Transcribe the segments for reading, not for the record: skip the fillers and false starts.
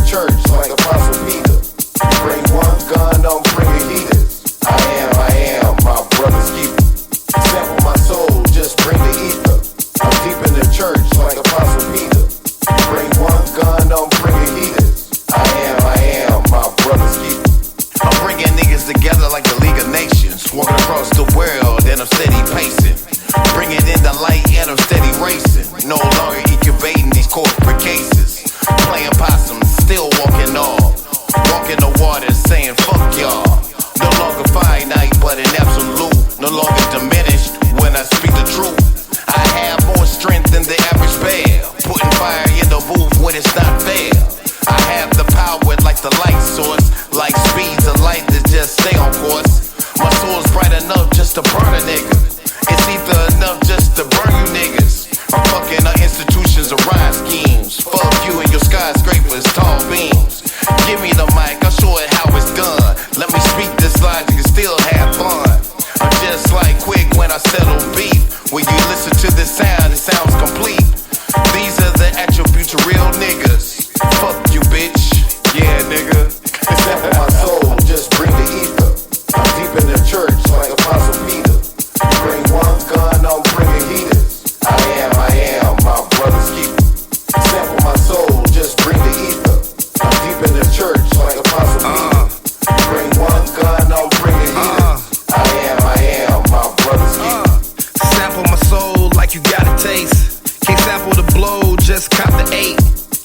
church like Apostle Peter. Bring one gun, don't bring a heaters. I am my brother's keeper. Sample my soul, just bring the ether. I'm deep in the church like Apostle Peter. Bring one gun, don't bring a heaters. I am my brother's keeper. I'm bringing niggas together like the League of Nations. Walking across the world and I'm steady pacing. Bringing in the light and I'm steady racing. No longer incubating these corporate cases. Playing possum, still walking off. Walking the water saying fuck y'all. No longer finite but an absolute. No longer diminished when I speak the truth. I have more strength than the average bear. Putting fire in the booth when it's not fair. I have the power like the light source. Like speeds of light that just stay on course. My soul's bright enough just to burn a nigga. It's either enough just to burn you niggas. I'm fucking our institutions of rhyme schemes. Fuck you and your skyscrapers, tall beams. Give me the mic, I'll show it how it's done. Let me speak this logic and still have fun. I'm just like quick when I settle beef. When you listen to this sound, it sounds complete. These are the attributes of real niggas. Fuck you, bitch. Yeah, nigga. Sample my soul, just bring the ether. I'm deep in the church like Apostle Peter. Bring one gun, don't bring a heaters. I am my brother's keeper. Sample my soul, just bring the ether. I'm deep in the church like Apostle Peter. Bring one gun, don't bring a heaters. I am my brother's keeper. Sample my soul like you got a taste. Can't sample the blow, just cop the 8.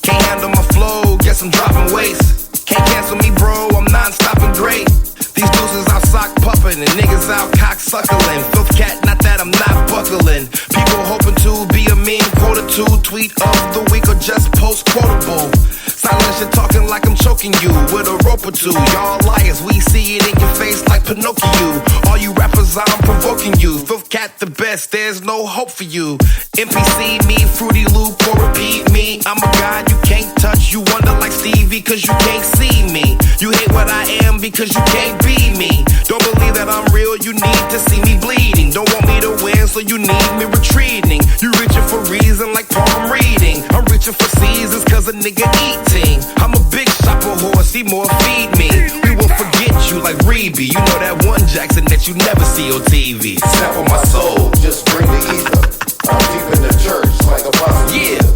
Can't handle my flow, guess I'm dropping waste. Can't cancel me, bro, I'm non-stop and great. These deuces out sock puffin' and niggas out cock suckling. Filth cat, not that I'm not buckling. People hoping to be a meme, quote or two, tweet of the week or just post quotable. Silence and talking like I'm choking you with a rope or two. Y'all liars, we see it in your face like Pinocchio. All you rappers, I'm provoking you. Filth cat the best, there's no hope for you. NPC me, Fruity Loop or repeat me. I'm a god you can't touch. You wonder like Stevie cause you can't see me. You hate what I am because you can't be me. Don't believe that I'm real, you need to see me bleeding. Don't want me to win, so you need me retreating. You reaching for reason like palm reading. I'm reaching for seasons cause a nigga eating. I'm a big shopper horse, see more feed me. We will forget you like Reeby. You know that one Jackson that you never see on TV. Sample my soul, just bring the ether. I'm deep in the church like Apostle Peter.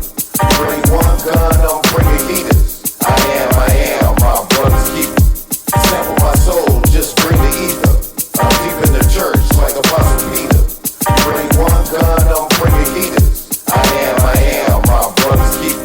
Bring one gun, don't bring a heaters. I am my brother's keeper. Sample my soul, just bring the ether. I'm deep in the church like Apostle Peter. Bring one gun, don't bring a heaters. I am my brother's keeper.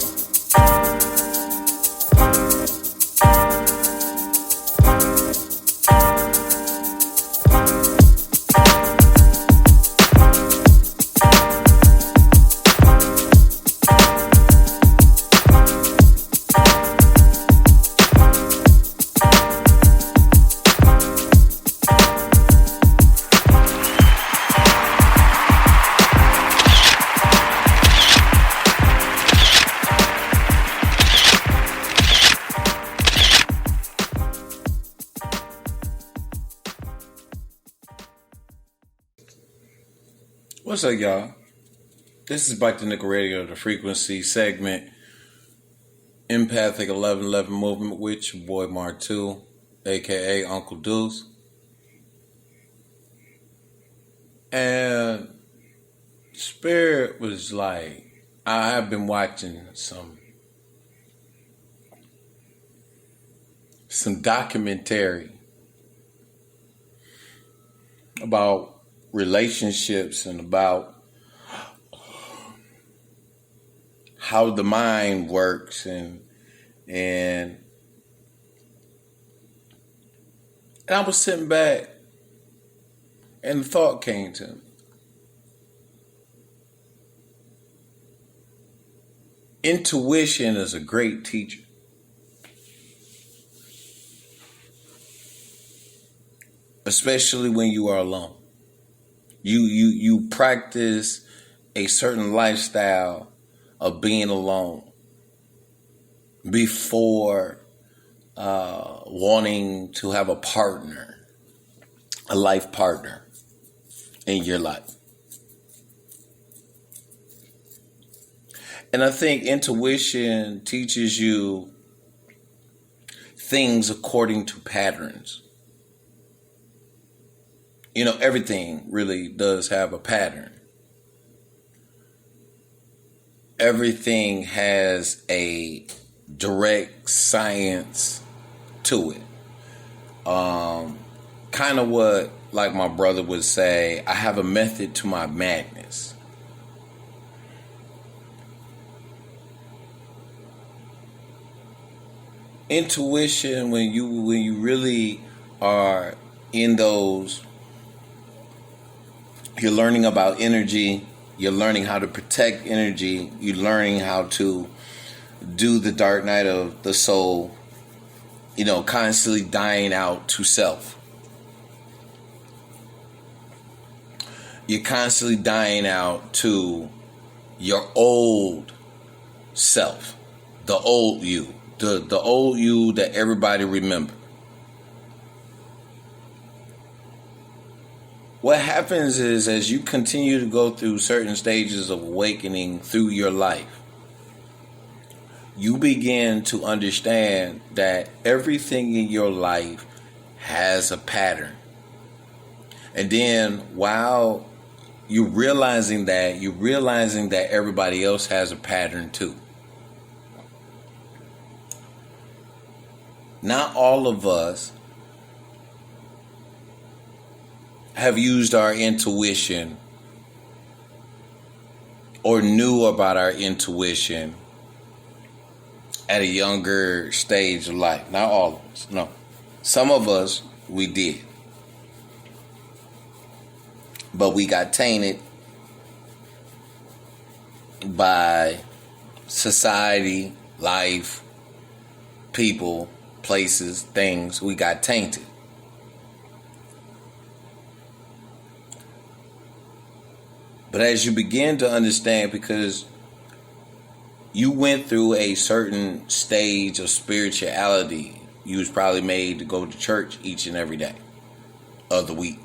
What's up, y'all? This is Bike to Nickel Radio, the frequency segment, Empathic 1111 Movement with your boy Mark 2, aka Uncle Deuce. And Spirit was like, I have been watching some documentary about relationships and about how the mind works and I was sitting back and the thought came to me. Intuition is a great teacher. Especially when you are alone. You practice a certain lifestyle of being alone before wanting to have a partner, a life partner in your life. And I think intuition teaches you things according to patterns. You know, everything really does have a pattern. Everything has a direct science to it. Kind of what, like my brother would say, I have a method to my madness. Intuition, when you really are in those, you're learning about energy, you're learning how to protect energy, you're learning how to do the dark night of the soul, you know, constantly dying out to self. You're constantly dying out to your old self, the old you, the old you that everybody remember. What happens is, as you continue to go through certain stages of awakening through your life, you begin to understand that everything in your life has a pattern. And then while you're realizing that everybody else has a pattern too. Not all of us have used our intuition or knew about our intuition at a younger stage of life. Not all of us, no. Some of us, we did. But we got tainted by society, life, people, places, things. We got tainted. But as you begin to understand, because you went through a certain stage of spirituality, you was probably made to go to church each and every day of the week.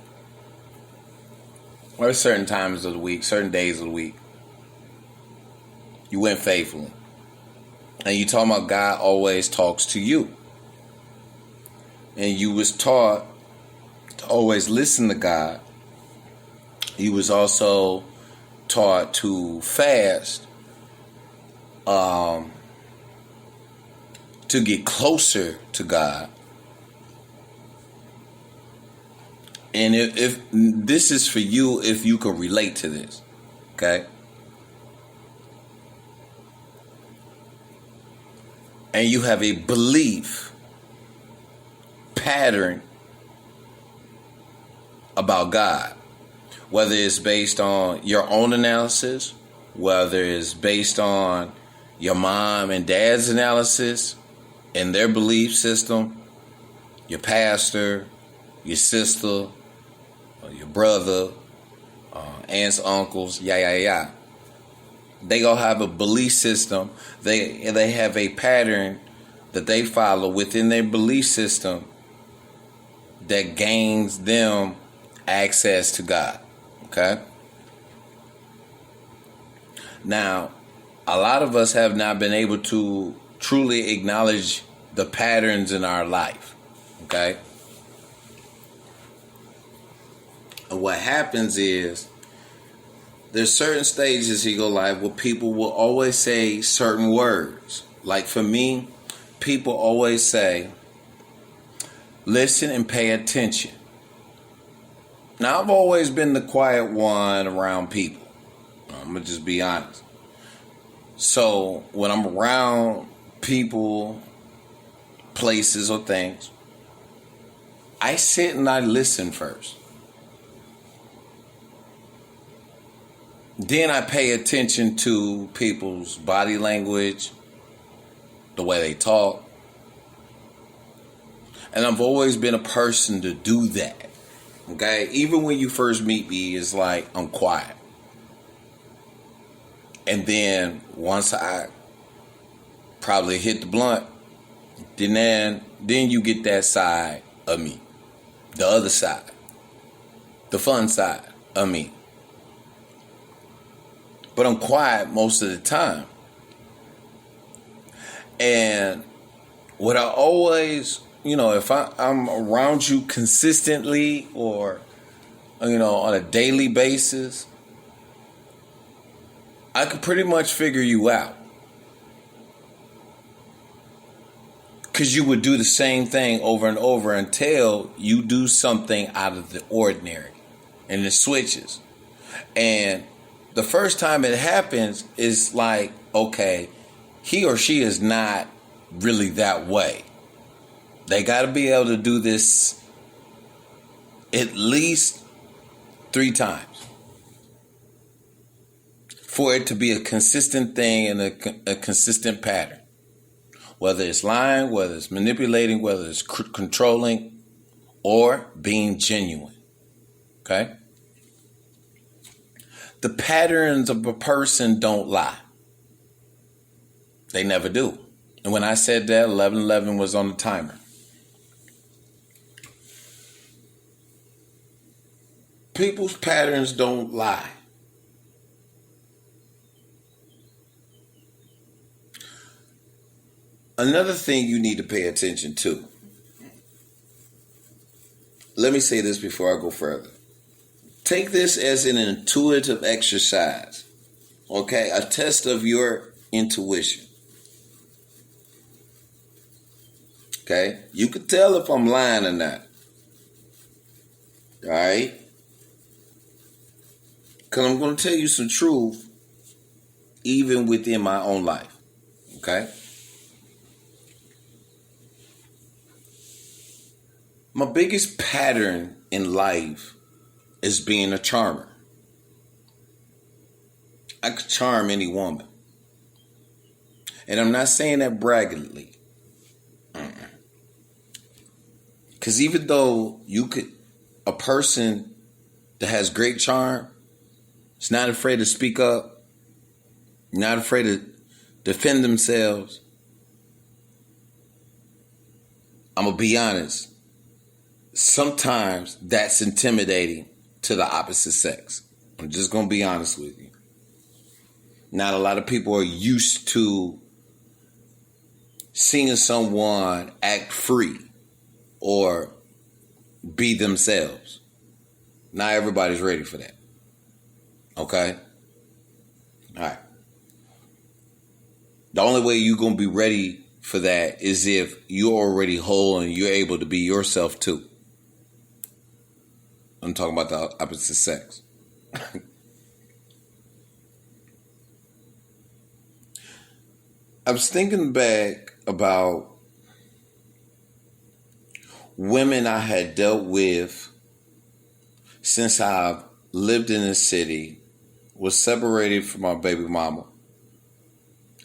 Or certain times of the week, certain days of the week. You went faithfully. And you talking about God always talks to you. And you was taught to always listen to God. You was also taught to fast to get closer to God. And if this is for you, if you can relate to this, okay? And you have a belief pattern about God, whether it's based on your own analysis, whether it's based on your mom and dad's analysis and their belief system, your pastor, your sister, your brother, aunts, uncles, yeah. They gonna have a belief system. They have a pattern that they follow within their belief system that gains them access to God. Okay? Now, a lot of us have not been able to truly acknowledge the patterns in our life. Okay? And what happens is, there's certain stages in your life where people will always say certain words. Like for me, people always say, listen and pay attention. Now, I've always been the quiet one around people. I'm going to just be honest. So when I'm around people, places, or things, I sit and I listen first. Then I pay attention to people's body language, the way they talk. And I've always been a person to do that. Okay? Even when you first meet me, it's like I'm quiet. And then once I probably hit the blunt, then you get that side of me. The other side. The fun side of me. But I'm quiet most of the time. And what I always, if I'm around you consistently or, on a daily basis, I could pretty much figure you out. Because you would do the same thing over and over until you do something out of the ordinary. And it switches. And the first time it happens is like, okay, he or she is not really that way. They got to be able to do this at least 3 times for it to be a consistent thing and a consistent pattern. Whether it's lying, whether it's manipulating, whether it's controlling, or being genuine. Okay? The patterns of a person don't lie. They never do. And when I said that, 11:11 was on the timer. People's patterns don't lie. Another thing you need to pay attention to. Let me say this before I go further. Take this as an intuitive exercise. Okay? A test of your intuition. Okay? You can tell if I'm lying or not. Alright? Because I'm going to tell you some truth even within my own life. Okay? My biggest pattern in life is being a charmer. I could charm any woman. And I'm not saying that braggingly. Because even though a person that has great charm is not afraid to speak up, not afraid to defend themselves, I'm going to be honest. Sometimes that's intimidating to the opposite sex. I'm just going to be honest with you. Not a lot of people are used to seeing someone act free or be themselves. Not everybody's ready for that. Okay? All right. The only way you're going to be ready for that is if you're already whole and you're able to be yourself too. I'm talking about the opposite sex. I was thinking back about women I had dealt with since I've lived in the city, was separated from my baby mama.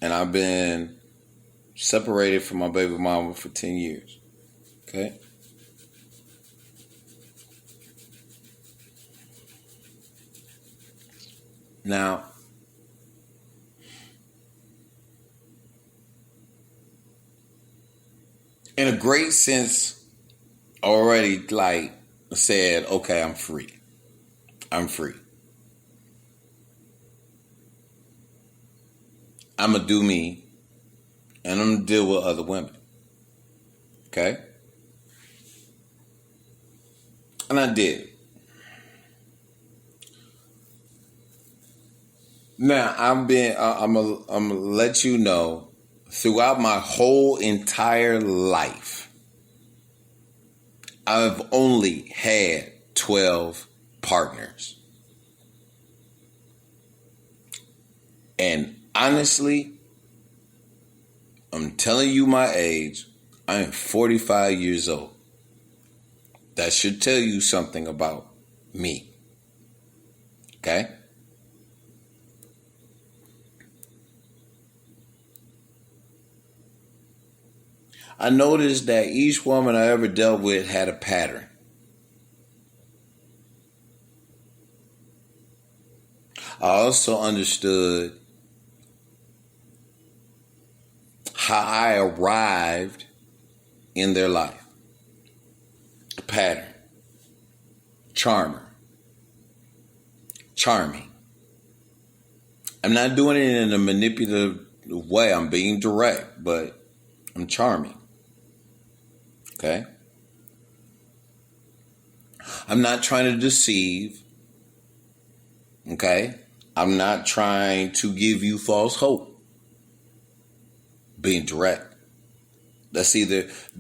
And I've been separated from my baby mama for 10 years. Okay? Now, in a great sense, already said, okay, I'm free. I'm free. I'm going to do me, and I'm going to deal with other women. Okay? And I did. Now, I'm gonna let you know, throughout my whole entire life, I've only had 12 partners. And honestly, I'm telling you my age, I am 45 years old. That should tell you something about me. Okay? I noticed that each woman I ever dealt with had a pattern. I also understood how I arrived in their life. A pattern. Charmer. Charming. I'm not doing it in a manipulative way. I'm being direct, but I'm charming. Okay? I'm not trying to deceive. Okay? I'm not trying to give you false hope. Being direct.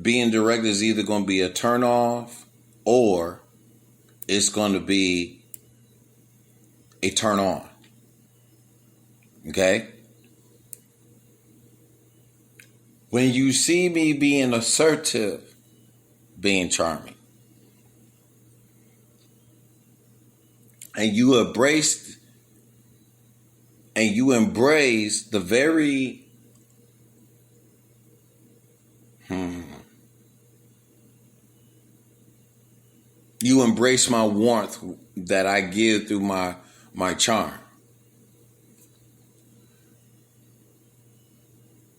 Being direct is either going to be a turn off or it's going to be a turn on. Okay? When you see me being assertive, being charming, and you embrace the very you embrace my warmth that I give through my charm.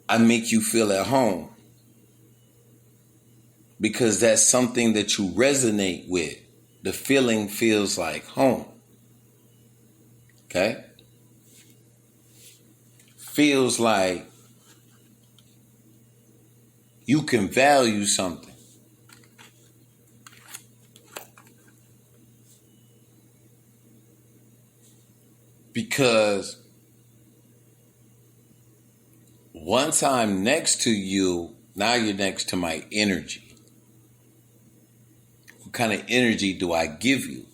I make you feel at home because that's something that you resonate with. The feeling feels like home. Okay? Feels like you can value something. Because once I'm next to you, now you're next to my energy. What kind of energy do I give you?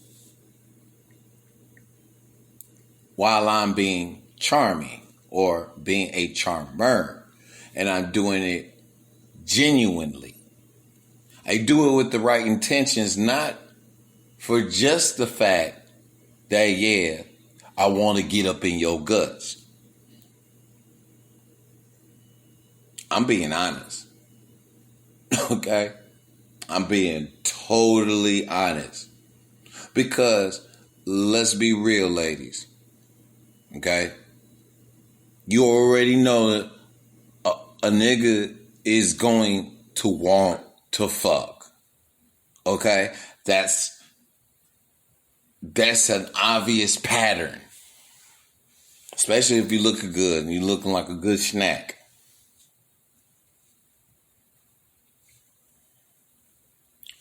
While I'm being charming or being a charmer, and I'm doing it genuinely. I do it with the right intentions, not for just the fact that, yeah, I want to get up in your guts. I'm being honest. Okay? I'm being totally honest. Because let's be real, ladies. Okay? You already know that a nigga is going to want to fuck. Okay? That's an obvious pattern. Especially if you're looking good and you're looking like a good snack.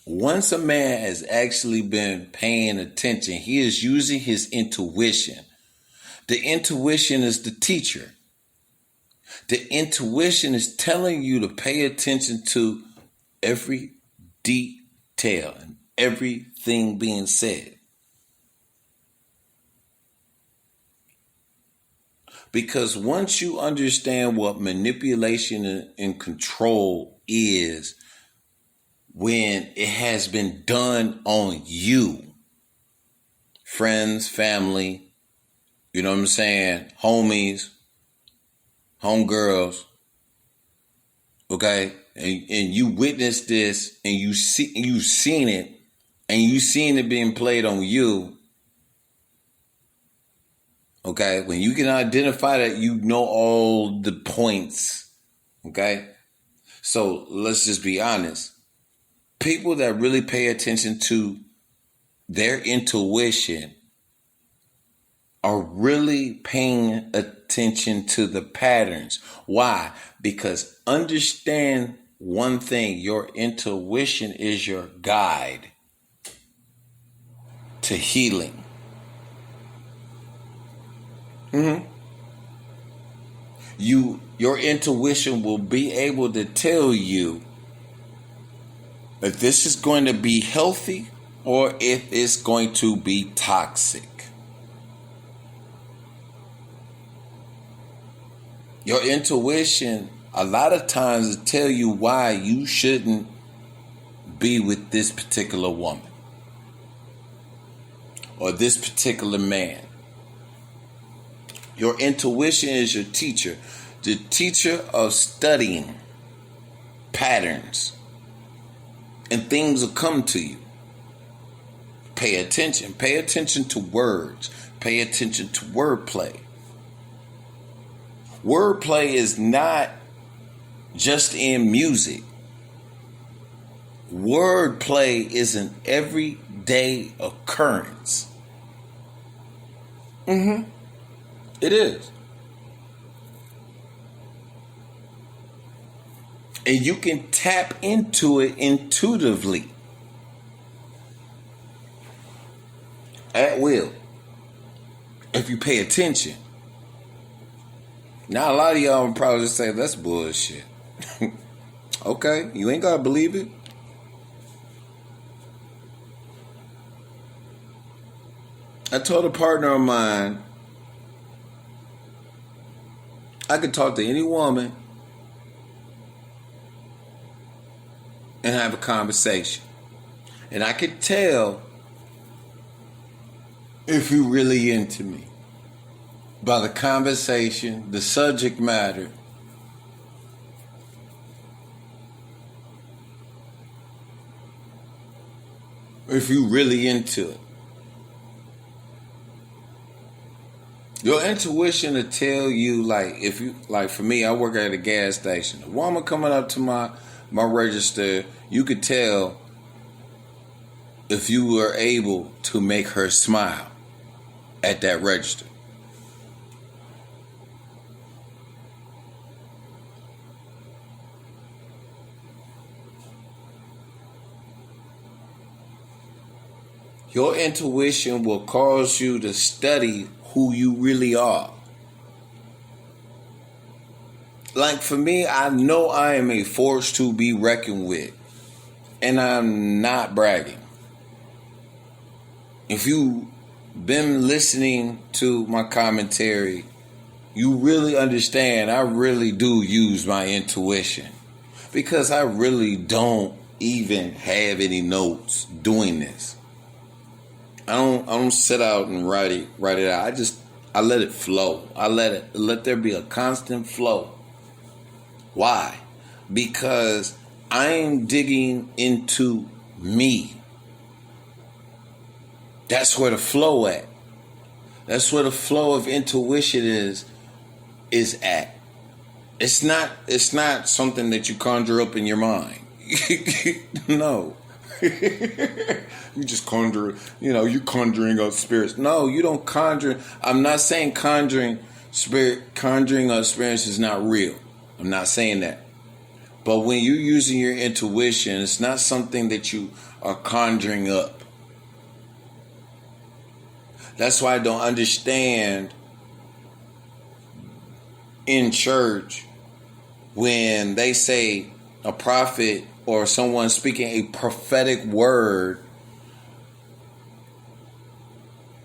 Once a man has actually been paying attention, he is using his intuition. The intuition is the teacher. The intuition is telling you to pay attention to every detail and everything being said. Because once you understand what manipulation and control is, when it has been done on you, friends, family, you know what I'm saying, homies, homegirls, okay, and you witnessed this and you've seen it being played on you. Okay, when you can identify that, you know all the points. Okay, so let's just be honest. People that really pay attention to their intuition are really paying attention to the patterns. Why? Because understand one thing, your intuition is your guide to healing. Your intuition will be able to tell you if this is going to be healthy or if it's going to be toxic. Your intuition, a lot of times, will tell you why you shouldn't be with this particular woman or this particular man. Your intuition is your teacher, the teacher of studying patterns, and things will come to you. Pay attention. Pay attention to words. Pay attention to wordplay. Wordplay is not just in music. Wordplay is an everyday occurrence. It is. And you can tap into it intuitively. At will. If you pay attention. Now, a lot of y'all would probably say, that's bullshit. Okay, you ain't got to believe it. I told a partner of mine, I could talk to any woman and have a conversation. And I could tell if you really into me by the conversation, the subject matter. If you really into it. Your intuition will tell you, like, if you, like, for me, I work at a gas station. A woman coming up to my register, you could tell if you were able to make her smile at that register. Your intuition will cause you to study who you really are. Like for me, I know I am a force to be reckoned with. And I'm not bragging. If you've been listening to my commentary, you really understand I really do use my intuition. Because I really don't even have any notes doing this. I don't sit out and write it out. I let it flow. I let there be a constant flow. Why? Because I'm digging into me. That's where the flow at. That's where the flow of intuition is at. It's not something that you conjure up in your mind. No. You just conjure, you're conjuring up spirits. No, you don't conjure. I'm not saying conjuring up spirits is not real. I'm not saying that. But when you're using your intuition, it's not something that you are conjuring up. That's why I don't understand in church when they say a prophet or someone speaking a prophetic word,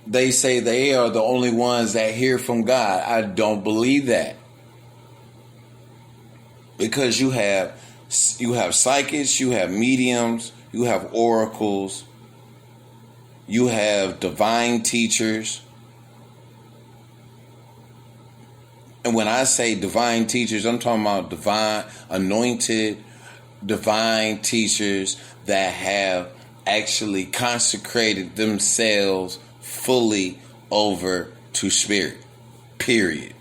they say they are the only ones that hear from God. I don't believe that. Because you have psychics, you have mediums, you have oracles, you have divine teachers. And when I say divine teachers, I'm talking about divine, anointed, divine teachers that have actually consecrated themselves fully over to spirit. Period.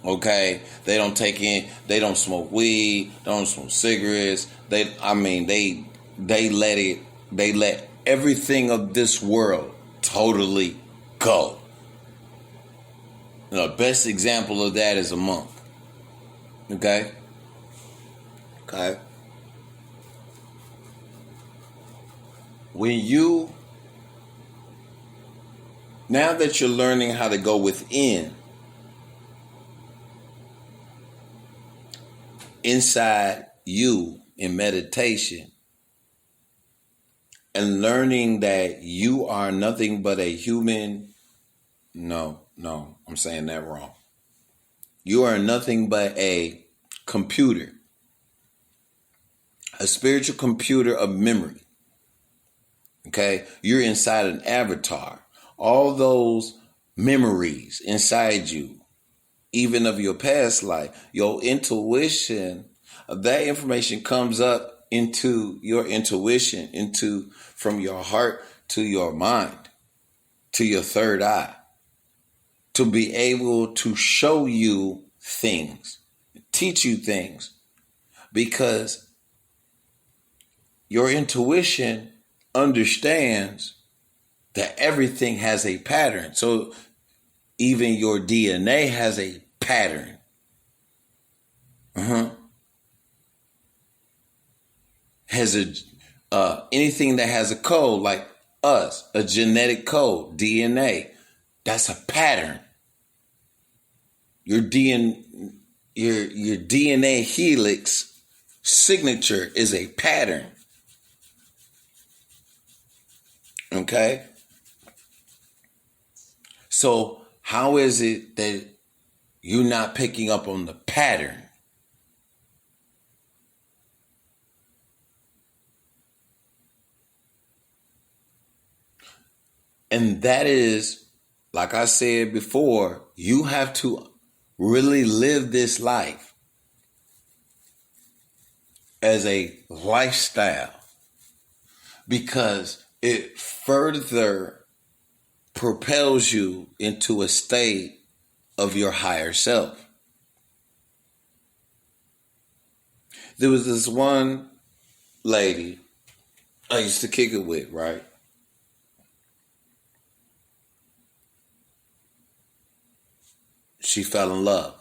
Okay? They don't smoke weed, don't smoke cigarettes. They let everything of this world totally go. The best example of that is a monk. Okay? Okay? Now that you're learning how to go within, inside you in meditation, and learning that you are nothing but a human. No, I'm saying that wrong. You are nothing but a computer, a spiritual computer of memory. Okay? You're inside an avatar. All those memories inside you, even of your past life, your intuition, that information comes up into your intuition, from your heart to your mind, to your third eye, to be able to show you things, teach you things, because your intuition understands that everything has a pattern. So even your DNA has a pattern. has anything that has a code, like us, a genetic code, DNA, that's a pattern. Your DNA helix signature is a pattern. Okay? So how is it that you're not picking up on the pattern? And that is, like I said before, you have to really live this life as a lifestyle, because it further propels you into a state of your higher self. There was this one lady I used to kick it with, right? She fell in love.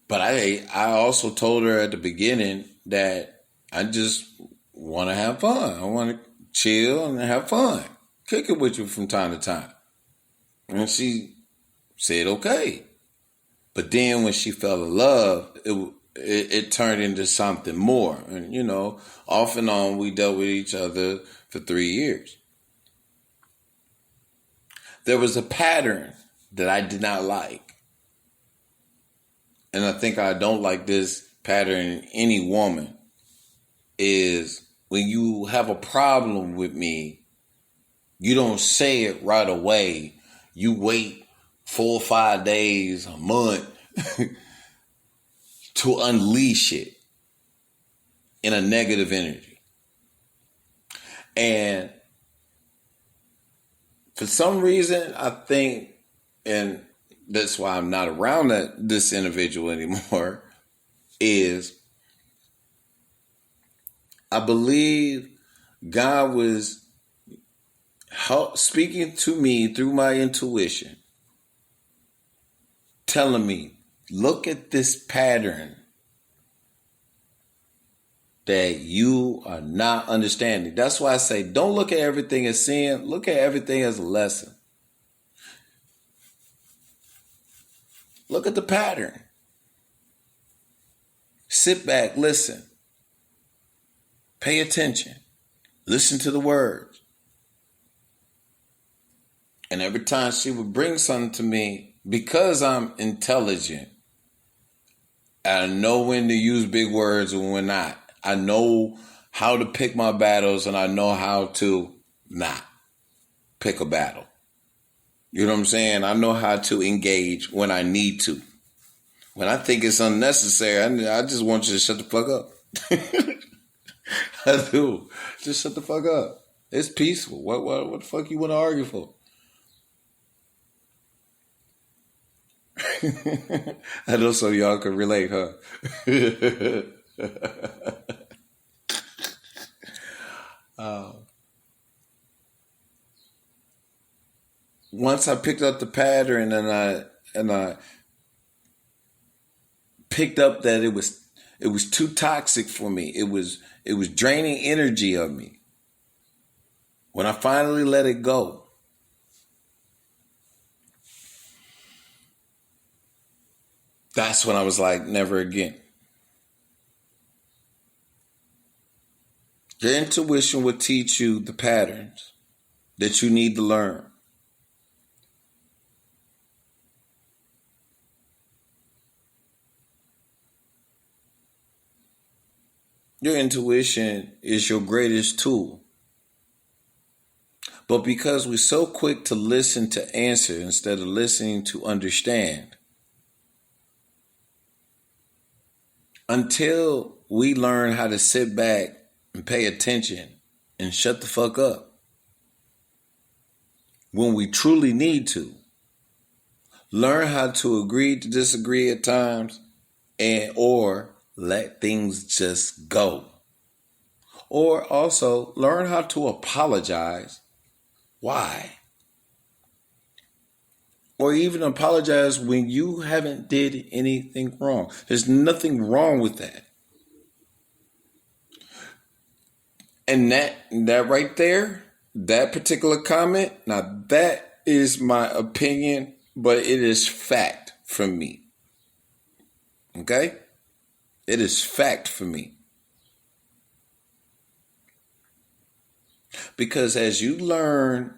But I also told her at the beginning that I just want to have fun. I want to chill and have fun. Kick it with you from time to time. And she said, okay. But then when she fell in love, it turned into something more. And, you know, off and on, we dealt with each other for 3 years. There was a pattern that I did not like. And I think I don't like this pattern in any woman, is when you have a problem with me, you don't say it right away. You wait 4 or 5 days, a month to unleash it in a negative energy. And for some reason, I think, and that's why I'm not around this individual anymore, is I believe God was speaking to me through my intuition, telling me, look at this pattern that you are not understanding. That's why I say, don't look at everything as sin. Look at everything as a lesson. Look at the pattern. Sit back, listen. Pay attention. Listen to the words. And every time she would bring something to me, because I'm intelligent, I know when to use big words and when not. I know how to pick my battles, and I know how to not pick a battle. You know what I'm saying? I know how to engage when I need to. When I think it's unnecessary, I just want you to shut the fuck up. I do. Just shut the fuck up. It's peaceful. What the fuck you want to argue for? I know some of y'all can relate, huh? Once I picked up the pattern and I picked up that it was too toxic for me. It was draining energy of me. When I finally let it go, that's when I was like, never again. Your intuition will teach you the patterns that you need to learn. Your intuition is your greatest tool. But because we're so quick to listen to answer instead of listening to understand, until we learn how to sit back and pay attention and shut the fuck up when we truly need to, learn how to agree to disagree at times, and or let things just go. Or also learn how to apologize. Why? Or even apologize when you haven't did anything wrong. There's nothing wrong with that. And that right there, that particular comment, now that is my opinion, but it is fact for me. Okay? It is fact for me. Because as you learn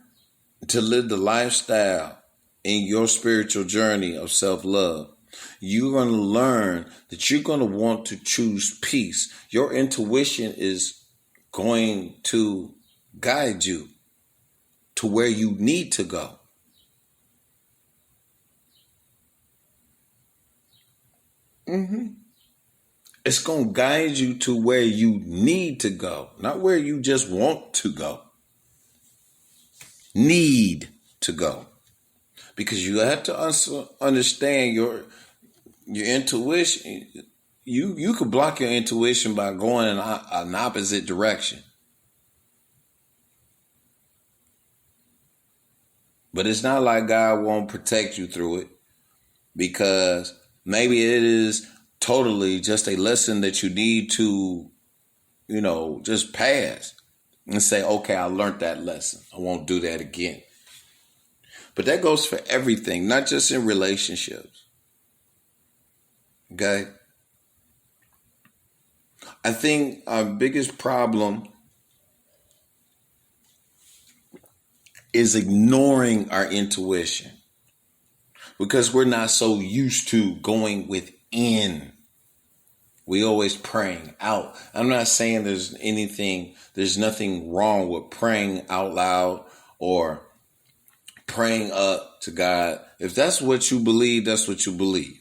to live the lifestyle in your spiritual journey of self-love, you're going to learn that you're going to want to choose peace. Your intuition is going to guide you to where you need to go. It's going to guide you to where you need to go, not where you just want to go. Need to go. Because you have to also understand your intuition. You could block your intuition by going in an opposite direction. But it's not like God won't protect you through it, because maybe it is totally just a lesson that you need to, just pass and say, okay, I learned that lesson. I won't do that again. But that goes for everything, not just in relationships. Okay? I think our biggest problem is ignoring our intuition, because we're not so used to going within. We always praying out. I'm not saying there's nothing wrong with praying out loud or praying up to God. If that's what you believe, that's what you believe.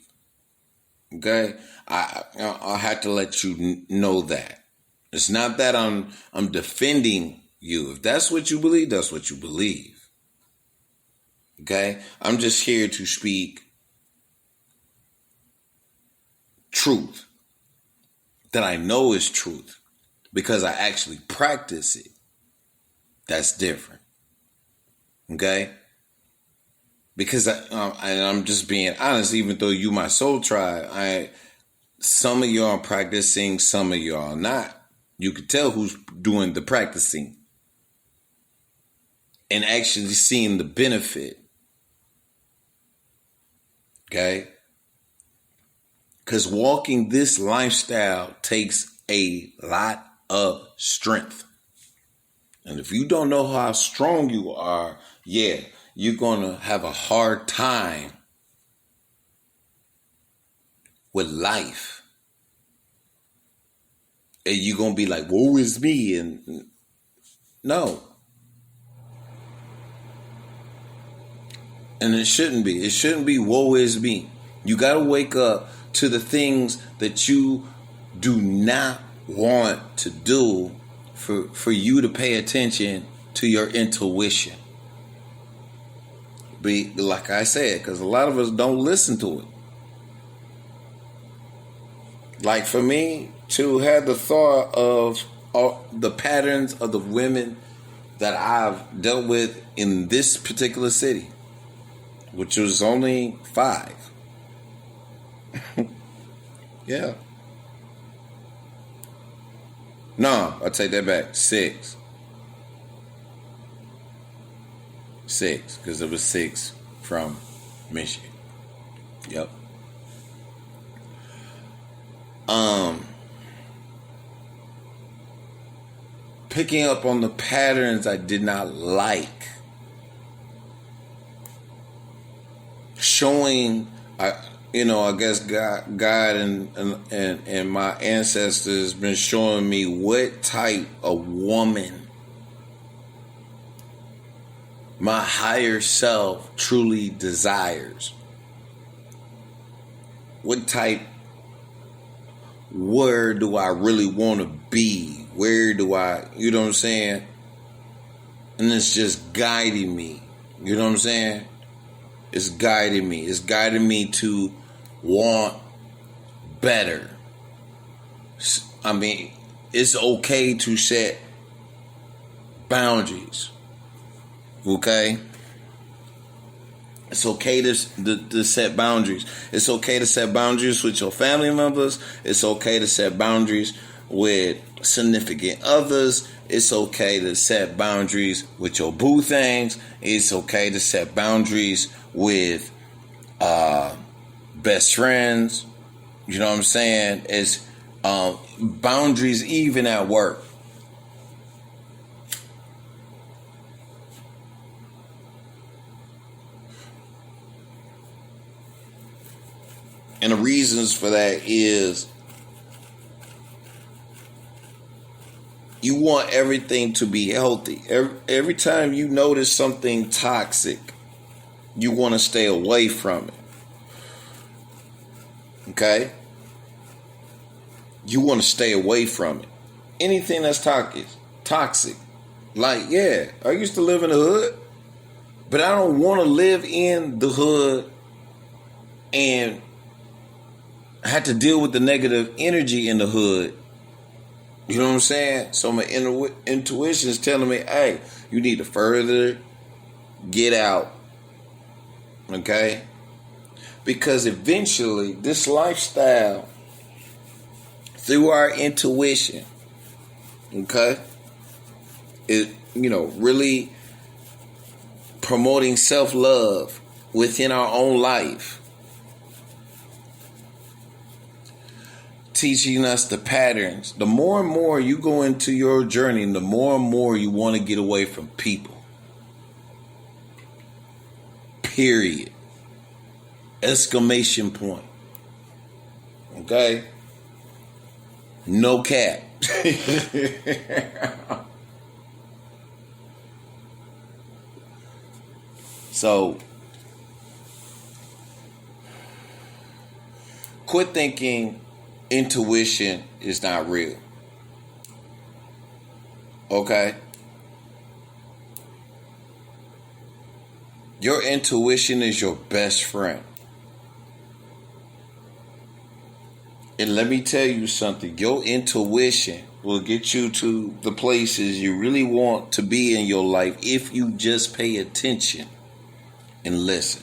Okay? I have to let you know that. It's not that I'm defending you. If that's what you believe, that's what you believe. Okay? I'm just here to speak truth that I know is truth because I actually practice it. That's different. Okay? Because I'm just being honest, even though you my soul tribe, some of y'all are practicing, some of y'all are not. You could tell who's doing the practicing and actually seeing the benefit. Okay? Because walking this lifestyle takes a lot of strength. And if you don't know how strong you are, you're going to have a hard time with life. And you're going to be like, woe is me. And no. And it shouldn't be. It shouldn't be woe is me. You got to wake up to the things that you do not want to do for you to pay attention to your intuition. Be like I said, because a lot of us don't listen to it. Like for me, to have the thought of the patterns of the women that I've dealt with in this particular city, which was only 5. Yeah. No, I take that back. 6. 6, because it was 6 from Michigan. Yep. Picking up on the patterns I did not like. Showing, I guess God and my ancestors been showing me what type of woman my higher self truly desires. What type, where do I really want to be? Where do I, you know what I'm saying? And it's just guiding me. You know what I'm saying? It's guiding me. It's guiding me to want better. I mean, it's okay to set boundaries. Okay? It's okay to set boundaries. It's okay to set boundaries with your family members. It's okay to set boundaries with significant others. It's okay to set boundaries with your boo things. It's okay to set boundaries with best friends. You know what I'm saying? It's boundaries even at work. And the reasons for that is you want everything to be healthy. Every time you notice something toxic, you want to stay away from it. Okay? You want to stay away from it. Anything that's toxic. Like, yeah, I used to live in the hood, but I don't want to live in the hood and have to deal with the negative energy in the hood. You know what I'm saying? So my intuition is telling me, hey, you need to further get out. Okay? Because eventually this lifestyle, through our intuition, okay, it, really promoting self-love within our own life, teaching us the patterns. The more and more you go into your journey, the more and more you want to get away from people. Period. Exclamation point. Okay? No cap. So, quit thinking intuition is not real. Okay? Your intuition is your best friend. And let me tell you something. Your intuition will get you to the places you really want to be in your life if you just pay attention and listen.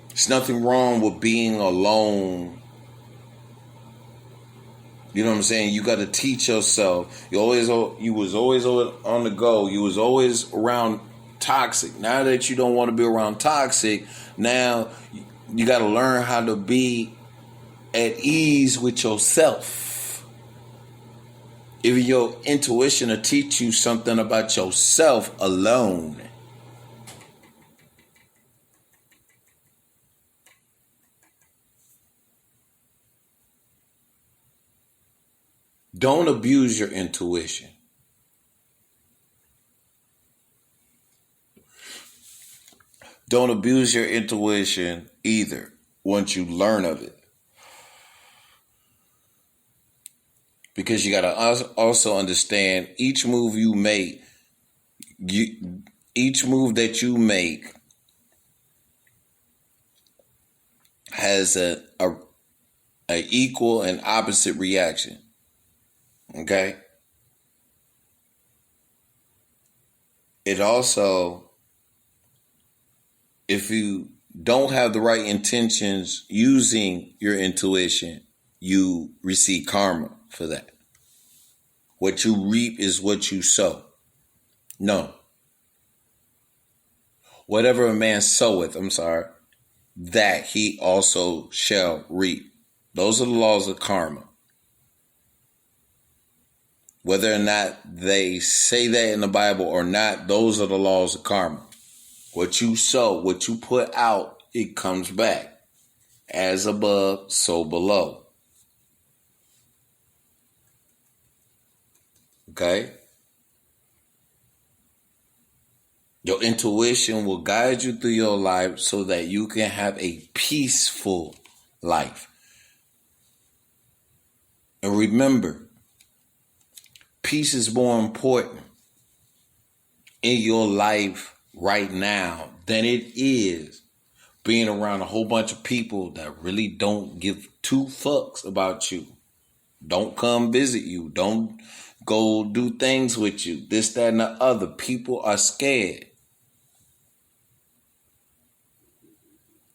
There's nothing wrong with being alone. You know what I'm saying? You got to teach yourself. You was always on the go. You was always around toxic. Now that you don't want to be around toxic, now you got to learn how to be at ease with yourself. Even your intuition will teach you something about yourself alone. Don't abuse your intuition. Don't abuse your intuition either once you learn of it. Because you got to also understand each move you make, each move that you make has a equal and opposite reaction. Okay? It also, if you don't have the right intentions using your intuition, you receive karma for that. What you reap is what you sow. No. Whatever a man soweth, that he also shall reap. Those are the laws of karma. Whether or not they say that in the Bible or not, those are the laws of karma. What you sow, what you put out, it comes back. As above, so below. Okay? Your intuition will guide you through your life so that you can have a peaceful life. And remember, peace is more important in your life right now than it is being around a whole bunch of people that really don't give two fucks about you. Don't come visit you. Don't go do things with you. This, that, and the other. People are scared.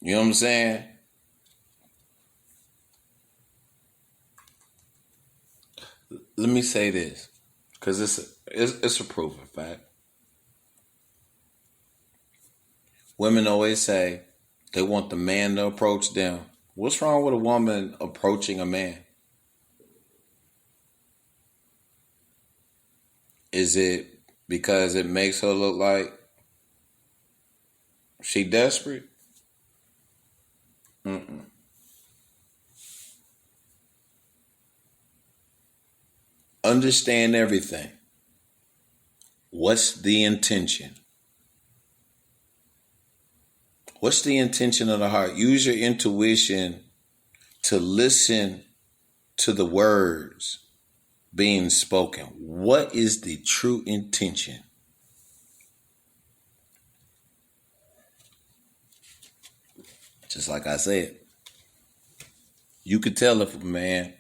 You know what I'm saying? let me say this, because it's a proven fact. Women always say they want the man to approach them. What's wrong with a woman approaching a man? Is it because it makes her look like she desperate? Mm-mm. Understand everything. What's the intention? What's the intention of the heart? Use your intuition to listen to the words being spoken. What is the true intention? Just like I said, you could tell if a man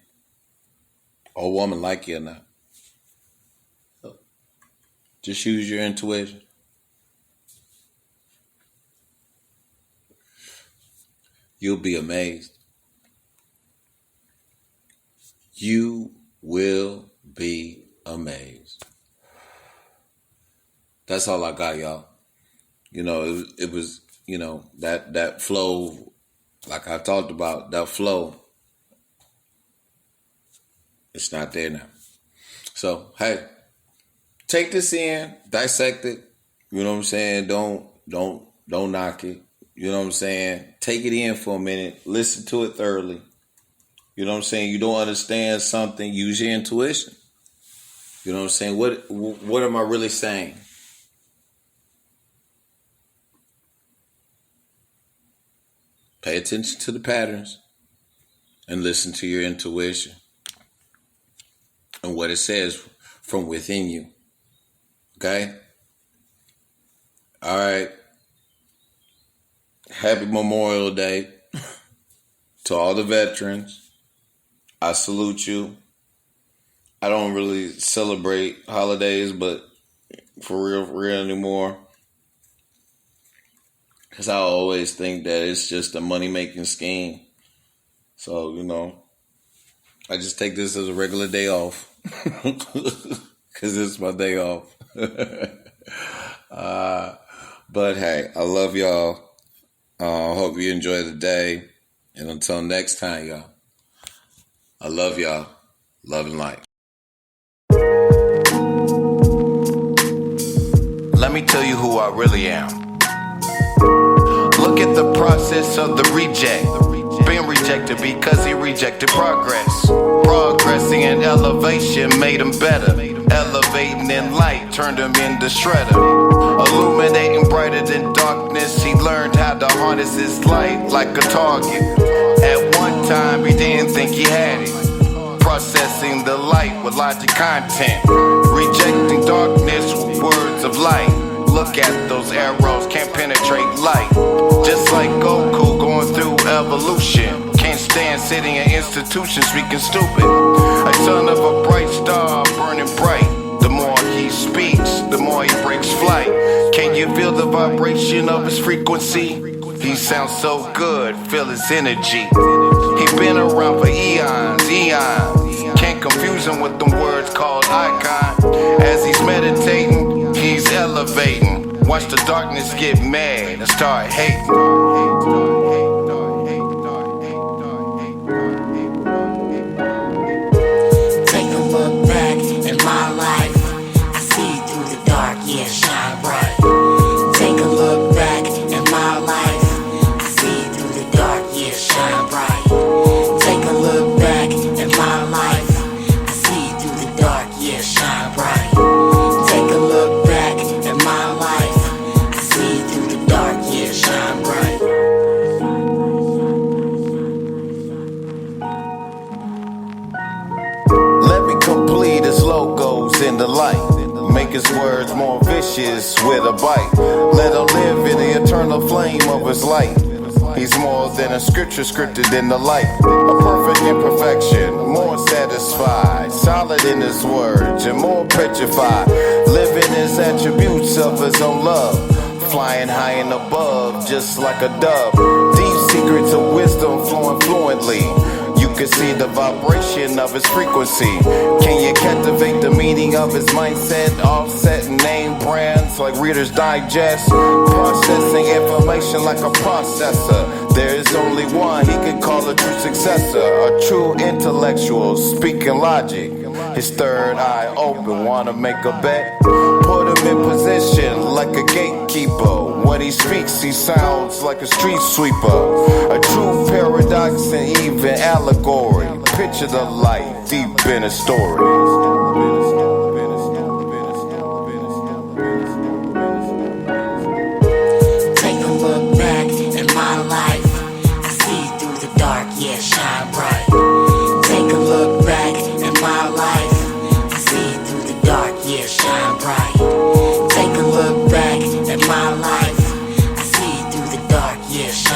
or woman like you or not. Just use your intuition. You'll be amazed. You will be amazed. That's all I got, y'all. It was, that flow, like I talked about, that flow, it's not there now. So, hey, take this in, dissect it. You know what I'm saying? Don't knock it. You know what I'm saying? Take it in for a minute. Listen to it thoroughly. You know what I'm saying? You don't understand something, use your intuition. You know what I'm saying? What am I really saying? Pay attention to the patterns and listen to your intuition and what it says from within you. Okay? All right. Happy Memorial Day to all the veterans. I salute you. I don't really celebrate holidays, but for real anymore. Because I always think that it's just a money-making scheme. So, I just take this as a regular day off. Because it's my day off. But hey, I love y'all. Hope you enjoy the day. And until next time, y'all. I love y'all. Love and light. Let me tell you who I really am. Look at the process of the reject. Being rejected because he rejected progress. Progressing in elevation made him better. Elevating in light turned him into shredder. Illuminating brighter than darkness. He learned how to harness his light like a target. At one time he didn't think he had it. Processing the light with logic content. Rejecting darkness with words of light. Look at those arrows, can't penetrate light. Just like Goku going through evolution. Can't stand sitting in institutions speaking stupid. A son of a bright star burning bright. The more he speaks, the more he breaks flight. Can you feel the vibration of his frequency? He sounds so good, feel his energy. He been around for eons. Can't confuse him with them words called icon. As he's meditating, he's elevating. Watch the darkness get mad and start hating. In the light, make his words more vicious with a bite. Let him live in the eternal flame of his light. He's more than a scripture scripted in the light. A perfect imperfection, more satisfied. Solid in his words and more petrified. Living his attributes of his own love. Flying high and above just like a dove. Deep secrets of wisdom flowing fluently. You can see the vibration of his frequency. Can you captivate the meaning of his mindset? Offset name brands like Reader's Digest. Processing information like a processor. There is only one he can call a true successor. A true intellectual speaking logic. His third eye open, wanna make a bet? Put him in position like a gatekeeper. When he speaks, he sounds like a street sweeper. A true paradox and even allegory. Picture the light deep in a story. Shine bright. Take a look back at my life. I see it through the dark, yeah, shine bright. Take a look back at my life. I see it through the dark, yeah, shine bright.